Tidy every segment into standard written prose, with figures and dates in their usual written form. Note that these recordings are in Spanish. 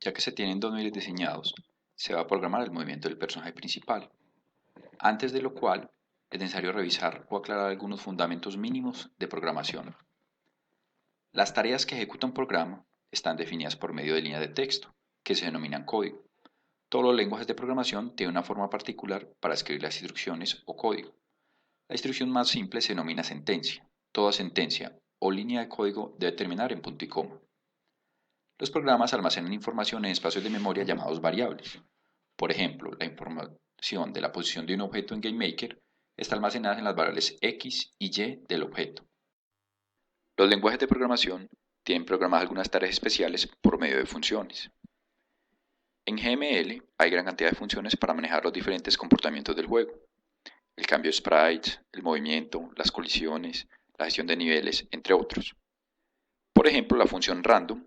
Ya que se tienen dos niveles diseñados, se va a programar el movimiento del personaje principal, antes de lo cual es necesario revisar o aclarar algunos fundamentos mínimos de programación. Las tareas que ejecuta un programa están definidas por medio de líneas de texto, que se denominan código. Todos los lenguajes de programación tienen una forma particular para escribir las instrucciones o código. La instrucción más simple se denomina sentencia. Toda sentencia o línea de código debe terminar en punto y coma. Los programas almacenan información en espacios de memoria llamados variables. Por ejemplo, la información de la posición de un objeto en GameMaker está almacenada en las variables X y Y del objeto. Los lenguajes de programación tienen programadas algunas tareas especiales por medio de funciones. En GML hay gran cantidad de funciones para manejar los diferentes comportamientos del juego. El cambio de sprites, el movimiento, las colisiones, la gestión de niveles, entre otros. Por ejemplo, la función random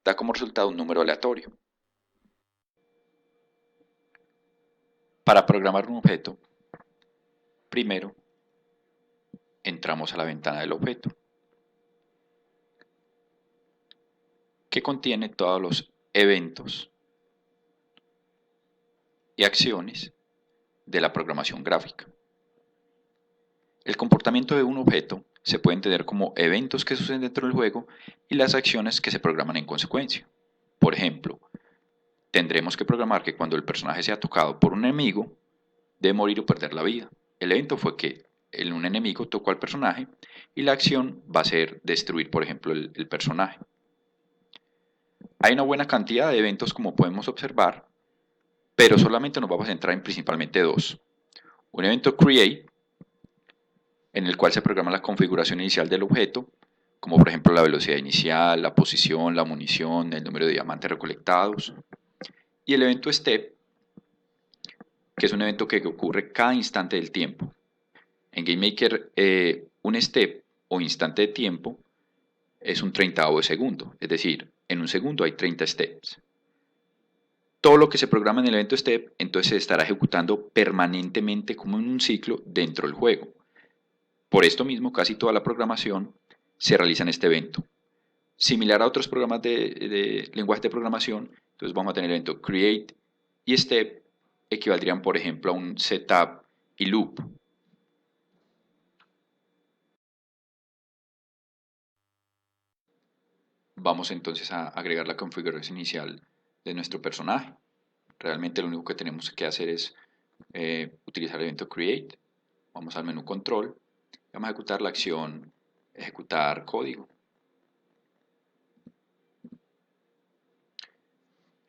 da como resultado un número aleatorio. Para programar un objeto, primero entramos a la ventana del objeto, que contiene todos los eventos y acciones de la programación gráfica. El comportamiento de un objeto se puede entender como eventos que suceden dentro del juego y las acciones que se programan en consecuencia. Por ejemplo, tendremos que programar que cuando el personaje sea tocado por un enemigo, debe morir o perder la vida. El evento fue que un enemigo tocó al personaje y la acción va a ser destruir, por ejemplo, el personaje. Hay una buena cantidad de eventos como podemos observar, pero solamente nos vamos a centrar en principalmente dos. Un evento create, en el cual se programa la configuración inicial del objeto, como por ejemplo la velocidad inicial, la posición, la munición, el número de diamantes recolectados. Y el evento step, que es un evento que ocurre cada instante del tiempo. En GameMaker, un step o instante de tiempo es un 30avo de segundo, es decir, en un segundo hay 30 steps. Todo lo que se programa en el evento step entonces se estará ejecutando permanentemente como en un ciclo dentro del juego. Por esto mismo, casi toda la programación se realiza en este evento. Similar a otros programas de lenguaje de programación, entonces vamos a tener el evento create y step equivaldrían, por ejemplo, a un setup y loop. Vamos entonces a agregar la configuración inicial de nuestro personaje. Realmente lo único que tenemos que hacer es utilizar el evento create. Vamos al menú control. Vamos a ejecutar la acción ejecutar código.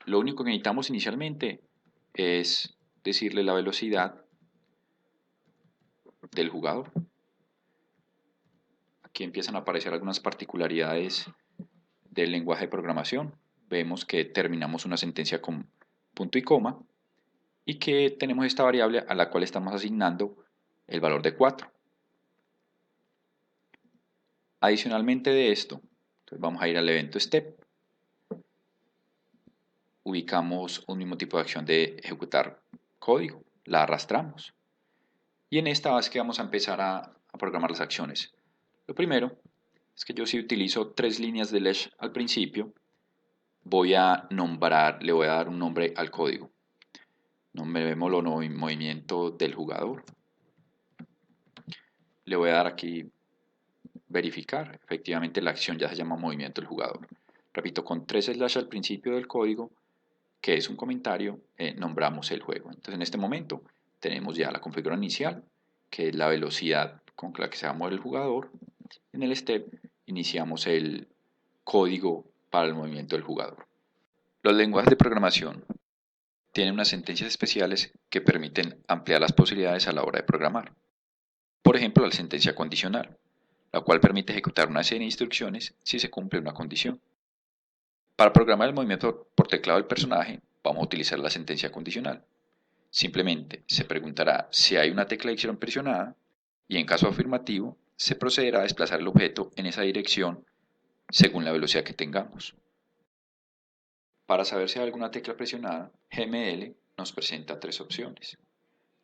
Lo único que necesitamos inicialmente es decirle la velocidad del jugador. Aquí empiezan a aparecer algunas particularidades del lenguaje de programación. Vemos que terminamos una sentencia con punto y coma y que tenemos esta variable a la cual estamos asignando el valor de 4. Adicionalmente de esto, entonces vamos a ir al evento step. Ubicamos un mismo tipo de acción de ejecutar código, la arrastramos. Y en esta base que vamos a empezar a programar las acciones. Lo primero es que yo si utilizo 3 líneas de ledge al principio, le voy a dar un nombre al código. Nombrémoslo movimiento del jugador. Le voy a dar aquí verificar. Efectivamente la acción ya se llama movimiento del jugador. Repito, con 3 slash al principio del código, que es un comentario, nombramos el juego. Entonces en este momento tenemos ya la configuración inicial, que es la velocidad con la que se va a mover el jugador. En el step iniciamos el código para el movimiento del jugador. Los lenguajes de programación tienen unas sentencias especiales que permiten ampliar las posibilidades a la hora de programar. Por ejemplo, la sentencia condicional, la cual permite ejecutar una serie de instrucciones si se cumple una condición. Para programar el movimiento por teclado del personaje, vamos a utilizar la sentencia condicional. Simplemente se preguntará si hay una tecla de dirección presionada y en caso afirmativo, se procederá a desplazar el objeto en esa dirección según la velocidad que tengamos. Para saber si hay alguna tecla presionada, GML nos presenta 3 opciones.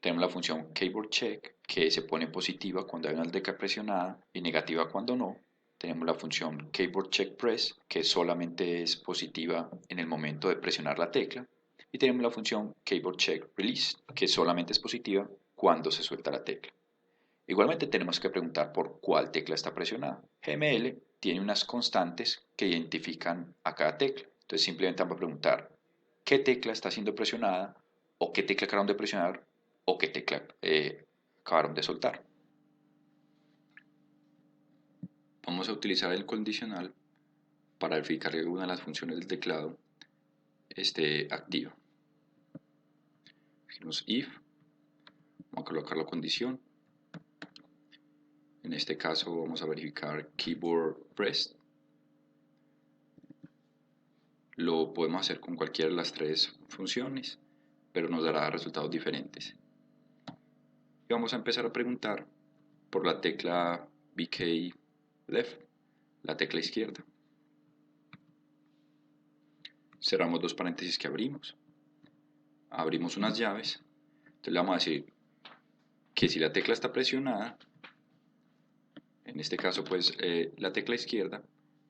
Tenemos la función keyboard check, que se pone positiva cuando hay una tecla presionada y negativa cuando no. tenemos la función keyboard check press, que solamente es positiva en el momento de presionar la tecla, y tenemos la función keyboard check release, que solamente es positiva cuando se suelta la tecla. Igualmente tenemos que preguntar por cuál tecla está presionada. GML tiene unas constantes que identifican a cada tecla. Entonces simplemente vamos a preguntar qué tecla está siendo presionada, o qué tecla acabaron de presionar, o qué tecla acabaron de soltar. Vamos a utilizar el condicional para verificar que alguna de las funciones del teclado esté activa. Dijimos if, vamos a colocar la condición. En este caso vamos a verificar keyboard press. Lo podemos hacer con cualquiera de las tres funciones, pero nos dará resultados diferentes. Y vamos a empezar a preguntar por la tecla VK left, la tecla izquierda. Cerramos dos paréntesis que abrimos unas llaves. Entonces le vamos a decir que si la tecla está presionada, en este caso pues la tecla izquierda,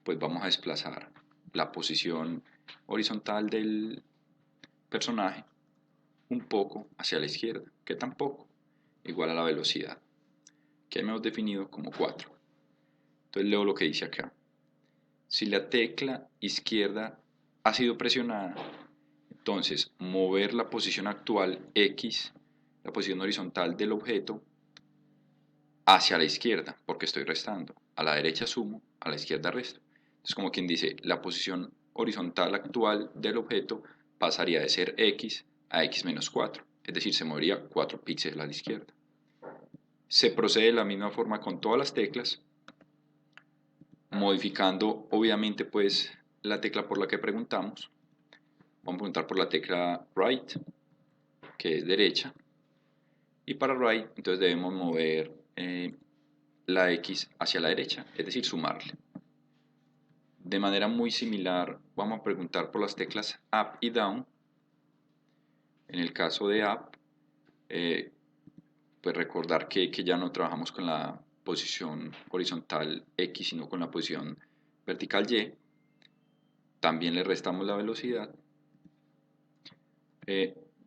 pues vamos a desplazar la posición horizontal del personaje un poco hacia la izquierda, que tampoco, igual a la velocidad, que hemos definido como 4. Entonces leo lo que dice acá. Si la tecla izquierda ha sido presionada, entonces mover la posición actual X, la posición horizontal del objeto, hacia la izquierda, porque estoy restando. A la derecha sumo, a la izquierda resto. Entonces como quien dice, la posición horizontal actual del objeto pasaría de ser X a X menos 4, es decir, se movería 4 píxeles a la izquierda. Se procede de la misma forma con todas las teclas, modificando obviamente pues la tecla por la que preguntamos. Vamos a preguntar por la tecla right, que es derecha, y para right entonces debemos mover la X hacia la derecha, es decir, sumarle. De manera muy similar vamos a preguntar por las teclas up y down. En el caso de up, pues recordar que ya no trabajamos con la posición horizontal X, sino con la posición vertical Y. También le restamos la velocidad.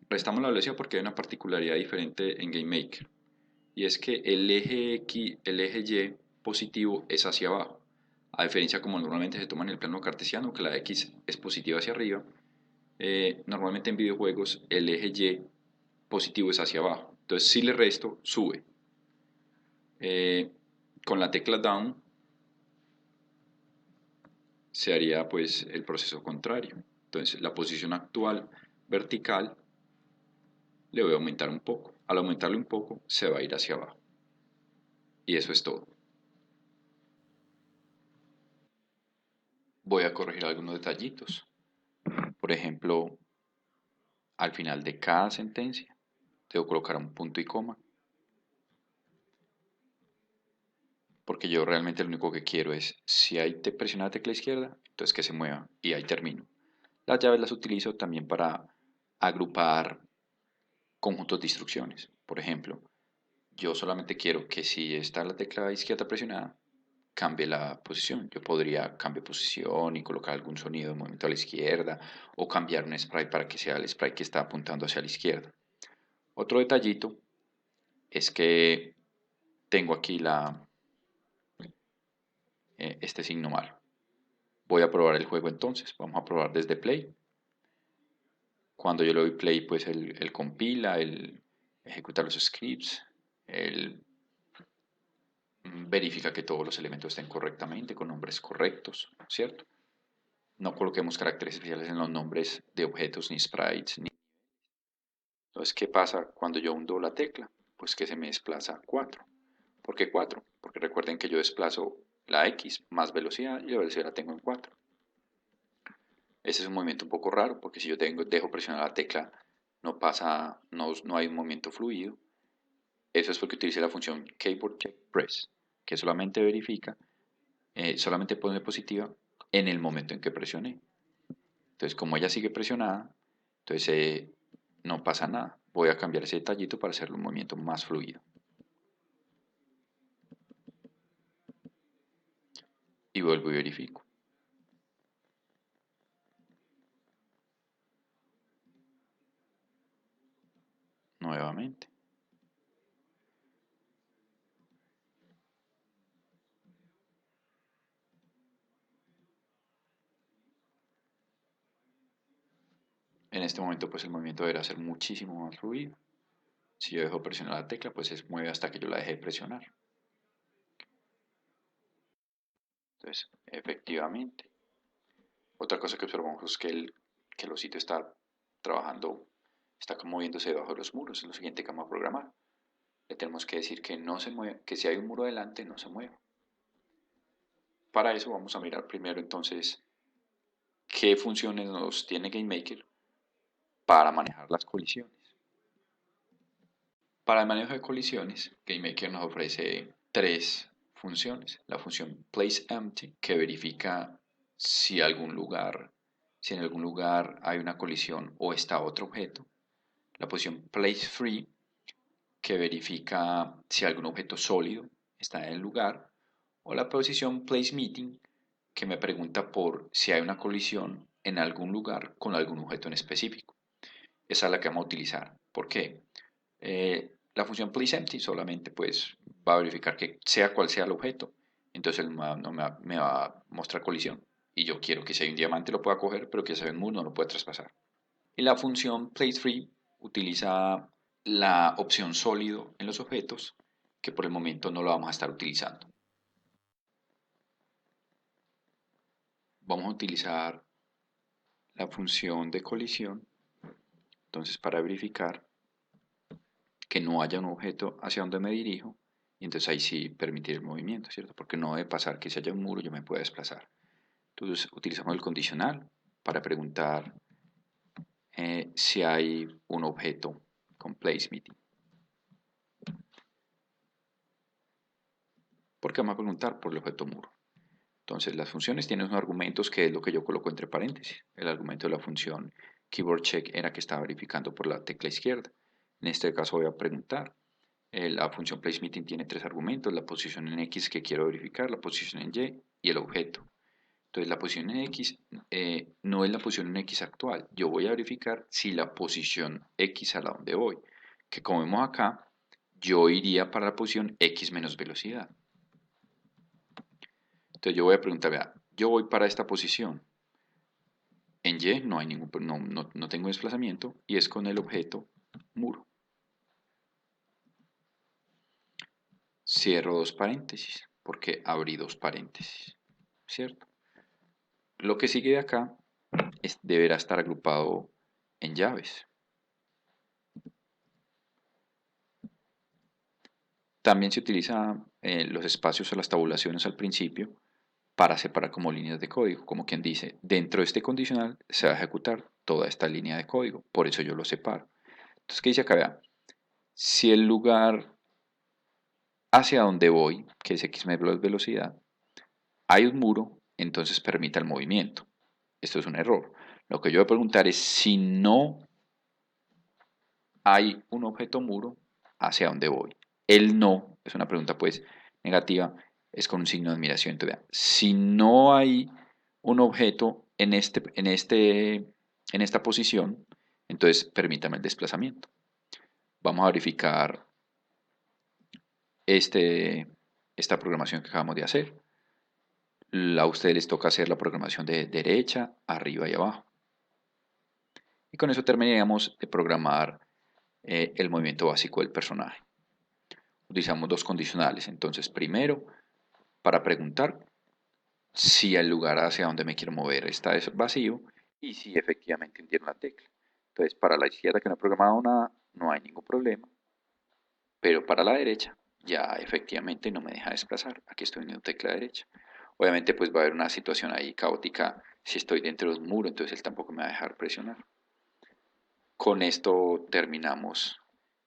Restamos la velocidad porque hay una particularidad diferente en GameMaker, y es que el eje X, el eje Y positivo es hacia abajo, a diferencia como normalmente se toma en el plano cartesiano, que la X es positiva hacia arriba. Normalmente en videojuegos el eje Y positivo es hacia abajo, entonces si le resto, sube. Con la tecla down se haría pues el proceso contrario. Entonces la posición actual vertical le voy a aumentar un poco. Al aumentarle un poco se va a ir hacia abajo. Y eso es todo. Voy a corregir algunos detallitos. Por ejemplo, al final de cada sentencia debo colocar un punto y coma, porque yo realmente lo único que quiero es, si hay presionada la tecla izquierda, entonces que se mueva, y ahí termino. Las llaves las utilizo también para agrupar conjuntos de instrucciones. Por ejemplo, yo solamente quiero que si está la tecla izquierda presionada, cambie la posición. Yo podría cambiar posición y colocar algún sonido de movimiento a la izquierda, o cambiar un sprite para que sea el sprite que está apuntando hacia la izquierda. Otro detallito es que tengo aquí este signo mal. Voy a probar el juego entonces. Vamos a probar desde play. Cuando yo le doy play, pues él compila, él ejecuta los scripts, él verifica que todos los elementos estén correctamente, con nombres correctos, ¿cierto? No coloquemos caracteres especiales en los nombres de objetos, ni sprites, ni... Entonces, ¿qué pasa cuando yo hundo la tecla? Pues que se me desplaza 4. ¿Por qué 4? Porque recuerden que yo desplazo la X más velocidad, y la velocidad la tengo en 4. Ese es un movimiento un poco raro, porque si yo dejo presionar la tecla, no hay un movimiento fluido. Eso es porque utilicé la función keyboard check press, que solamente verifica, solamente pone positiva en el momento en que presioné. Entonces, como ella sigue presionada, entonces no pasa nada. Voy a cambiar ese detallito para hacerlo un movimiento más fluido. y vuelvo y verifico. Nuevamente. En este momento pues el movimiento deberá ser muchísimo más fluido. Si yo dejo presionar la tecla, pues se mueve hasta que yo la deje de presionar. Entonces, efectivamente. Otra cosa que observamos es que el osito está trabajando, está moviéndose debajo de los muros. Es lo siguiente que vamos a programar. Le tenemos que decir que no se mueve, que si hay un muro delante, no se mueva. Para eso vamos a mirar primero entonces qué funciones nos tiene GameMaker para manejar las colisiones. Para el manejo de colisiones, GameMaker nos ofrece tres funciones. La función placeEmpty, que verifica si si en algún lugar hay una colisión o está otro objeto. La posición placeFree, que verifica si algún objeto sólido está en el lugar. O la posición placeMeeting, que me pregunta por si hay una colisión en algún lugar con algún objeto en específico. Esa es la que vamos a utilizar. ¿Por qué? La función placeEmpty solamente pues va a verificar que sea cual sea el objeto, entonces no me va a mostrar colisión. Y yo quiero que si hay un diamante lo pueda coger, pero que si hay un muro no lo pueda traspasar. Y la función placeFree utiliza la opción sólido en los objetos, que por el momento no lo vamos a estar utilizando. Vamos a utilizar la función de colisión, entonces para verificar que no haya un objeto hacia donde me dirijo, y entonces ahí sí permitir el movimiento, ¿cierto? Porque no debe pasar que si haya un muro yo me pueda desplazar. Entonces utilizamos el condicional para preguntar si hay un objeto con placeMeeting. ¿Por qué vamos a preguntar por el objeto muro? Entonces las funciones tienen unos argumentos que es lo que yo coloco entre paréntesis. El argumento de la función keyboardCheck era que estaba verificando por la tecla izquierda. En este caso voy a preguntar. La función placeMeeting tiene tres argumentos: la posición en X que quiero verificar, la posición en Y y el objeto. Entonces la posición en X no es la posición en X actual. Yo voy a verificar si la posición X a la donde voy, que como vemos acá, yo iría para la posición X menos velocidad. Entonces yo voy a preguntar, vea, yo voy para esta posición. En Y no hay no tengo desplazamiento y es con el objeto muro. Cierro dos paréntesis porque abrí dos paréntesis, ¿cierto? Lo que sigue de acá deberá estar agrupado en llaves. También se utilizan los espacios o las tabulaciones al principio para separar como líneas de código, como quien dice, dentro de este condicional se va a ejecutar toda esta línea de código, por eso yo lo separo. Entonces, ¿qué dice acá? Vea, si el lugar hacia donde voy, que es x menos velocidad, hay un muro, entonces permita el movimiento. Esto es un error. Lo que yo voy a preguntar es si no hay un objeto muro, ¿hacia dónde voy? El no es una pregunta pues negativa, es con un signo de admiración. Entonces, vean, si no hay un objeto en esta posición, entonces permítame el desplazamiento. Vamos a verificar esta programación que acabamos de hacer. A ustedes les toca hacer la programación de derecha, arriba y abajo. Y con eso terminaríamos de programar el movimiento básico del personaje. Utilizamos dos condicionales. Entonces, primero, para preguntar si el lugar hacia donde me quiero mover está vacío y si efectivamente hundieron la tecla. Entonces, para la izquierda que no he programado nada, no hay ningún problema. Pero para la derecha, ya efectivamente no me deja desplazar. Aquí estoy en la tecla derecha. Obviamente, pues va a haber una situación ahí caótica si estoy dentro de un muro, entonces él tampoco me va a dejar presionar. Con esto terminamos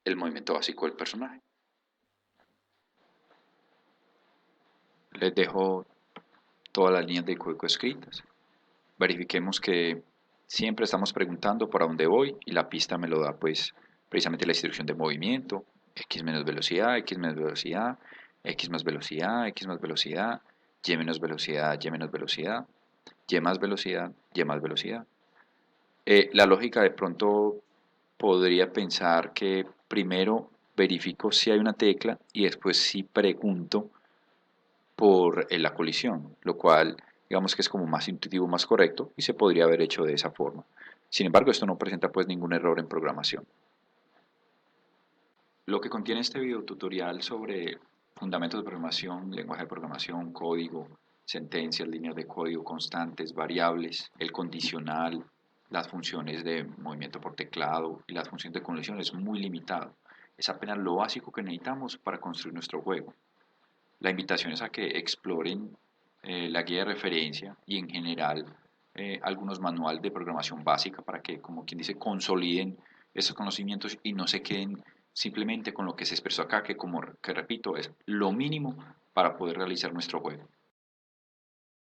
el movimiento básico del personaje. Les dejo todas las líneas de código escritas. Verifiquemos que siempre estamos preguntando por a dónde voy y la pista me lo da pues precisamente la instrucción de movimiento: x menos velocidad, x menos velocidad, x más velocidad, x más velocidad, y menos velocidad, y menos velocidad, y más velocidad, y más velocidad. La lógica de pronto podría pensar que primero verifico si hay una tecla y después sí pregunto por la colisión, lo cual digamos que es como más intuitivo, más correcto y se podría haber hecho de esa forma. Sin embargo, esto no presenta pues ningún error en programación. Lo que contiene este video tutorial sobre fundamentos de programación, lenguaje de programación, código, sentencias, líneas de código, constantes, variables, el condicional, las funciones de movimiento por teclado y las funciones de colisión es muy limitado. Es apenas lo básico que necesitamos para construir nuestro juego. La invitación es a que exploren la guía de referencia y en general algunos manuales de programación básica para que, como quien dice, consoliden esos conocimientos y no se queden simplemente con lo que se expresó acá, que como que repito, es lo mínimo para poder realizar nuestro juego.